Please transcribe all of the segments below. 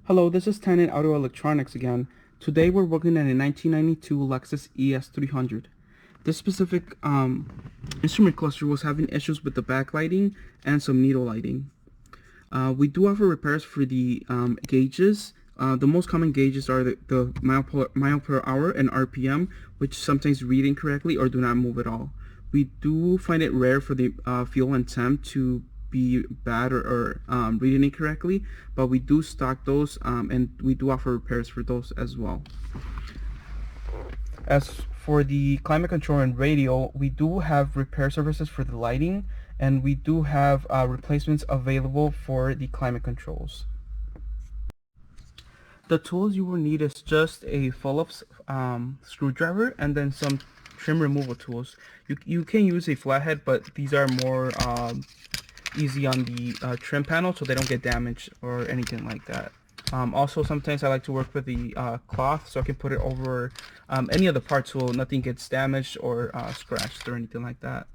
Hello, this is Tanin Auto Electronix again. Today we're working on a 1992 Lexus ES300. This specific instrument cluster was having issues with the backlighting and some needle lighting. We do offer repairs for the gauges. The most common gauges are the mile per hour and RPM, which sometimes read incorrectly or do not move at all. We do find it rare for the fuel and temp to be bad or reading incorrectly, but we do stock those and we do offer repairs for those as well. As for the climate control and radio, we do have repair services for the lighting, and we do have replacements available for the climate controls. The tools you will need is just a Phillips screwdriver and then some trim removal tools. You can use a flathead, but these are more easy on the trim panel so they don't get damaged or anything like that. Also, sometimes I like to work with the cloth so I can put it over any of the parts so nothing gets damaged or scratched or anything like that.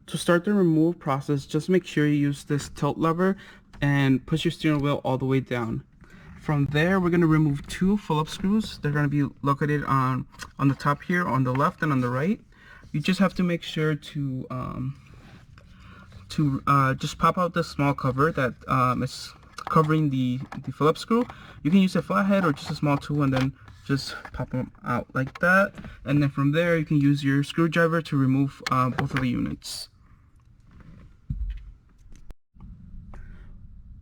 To start the remove process, just make sure you use this tilt lever and push your steering wheel all the way down. From there, we're going to remove two Phillips screws. They're going to be located on the top here, on the left and on the right. You just have to make sure to just pop out the small cover that is covering the Phillips screw. You can use a flathead or just a small tool and then just pop them out like that. And then from there, you can use your screwdriver to remove both of the units.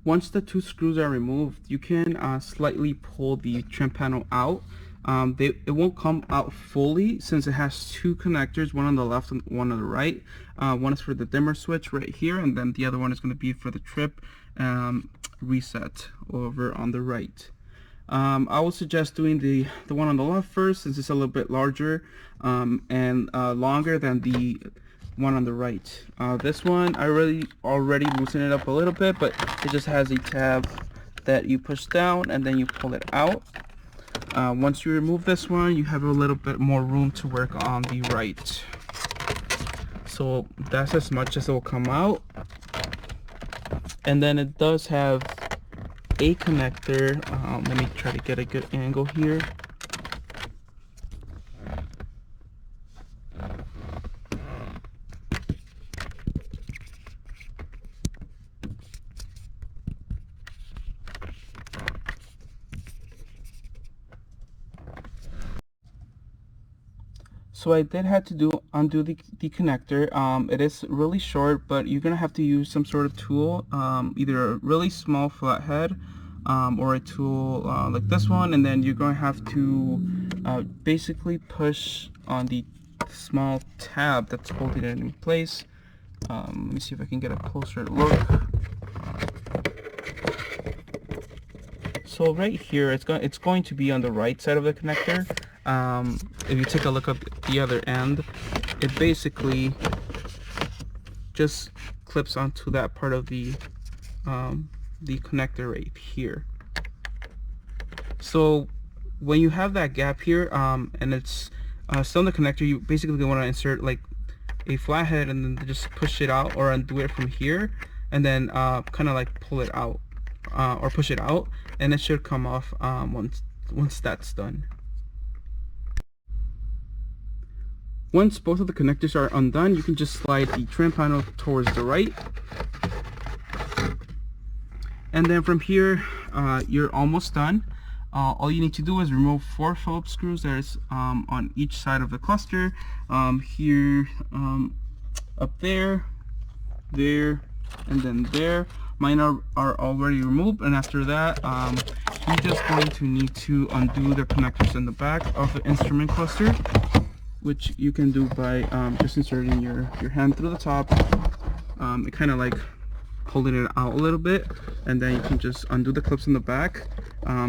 Once the two screws are removed, you can slightly pull the trim panel out. It won't come out fully since it has two connectors, one on the left and one on the right. One is for the dimmer switch right here, and then the other one is going to be for the trip reset over on the right. I would suggest doing the one on the left first, since it's a little bit larger and longer than the one on the right. This one I already loosened it up a little bit, but it just has a tab that you push down and then you pull it out. Once you remove this one, you have a little bit more room to work on the right. So that's as much as it will come out. And then it does have a connector. Let me try to get a good angle here. So I did have to undo the connector. It is really short, but you're gonna have to use some sort of tool, either a really small flathead or a tool like this one, and then you're going to have to basically push on the small tab that's holding it in place. Let me see if I can get a closer look. So right here, it's going to be on the right side of the connector. If you take a look at the other end, it basically just clips onto that part of the connector right here. So when you have that gap here and it's still in the connector, you basically want to insert like a flathead and then just push it out or undo it from here, and then kind of like pull it out or push it out, and it should come off once that's done. Once both of the connectors are undone, you can just slide the trim panel towards the right. And then from here, you're almost done. All you need to do is remove 4 Phillips screws that's on each side of the cluster. Here, up there, there, and then there. Mine are already removed, and after that, you're just going to need to undo the connectors in the back of the instrument cluster, which you can do by just inserting your hand through the top. It kind of like pulling it out a little bit, and then you can just undo the clips in the back.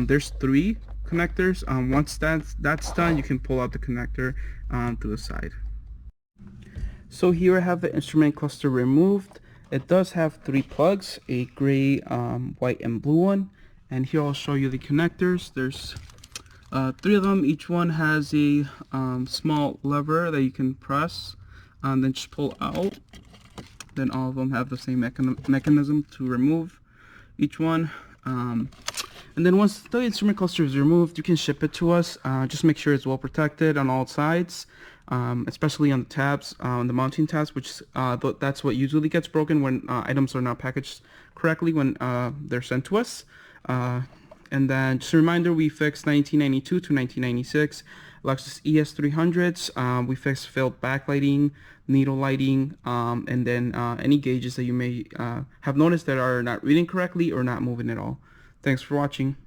There's 3 connectors. Once that's done, you can pull out the connector to the side. So here I have the instrument cluster removed. It does have 3 plugs, a gray, white, and blue one. And here I'll show you the connectors. There's 3 of them. Each one has a small lever that you can press and then just pull out. Then all of them have the same mechanism to remove. each one. And then once the instrument cluster is removed, you can ship it to us. Just make sure it's well protected on all sides, especially on the tabs, on the mounting tabs, which that's what usually gets broken when items are not packaged correctly when they're sent to us. And then just a reminder, we fixed 1992 to 1996 Lexus ES300s. We fixed failed backlighting, needle lighting, and then any gauges that you may have noticed that are not reading correctly or not moving at all. Thanks for watching.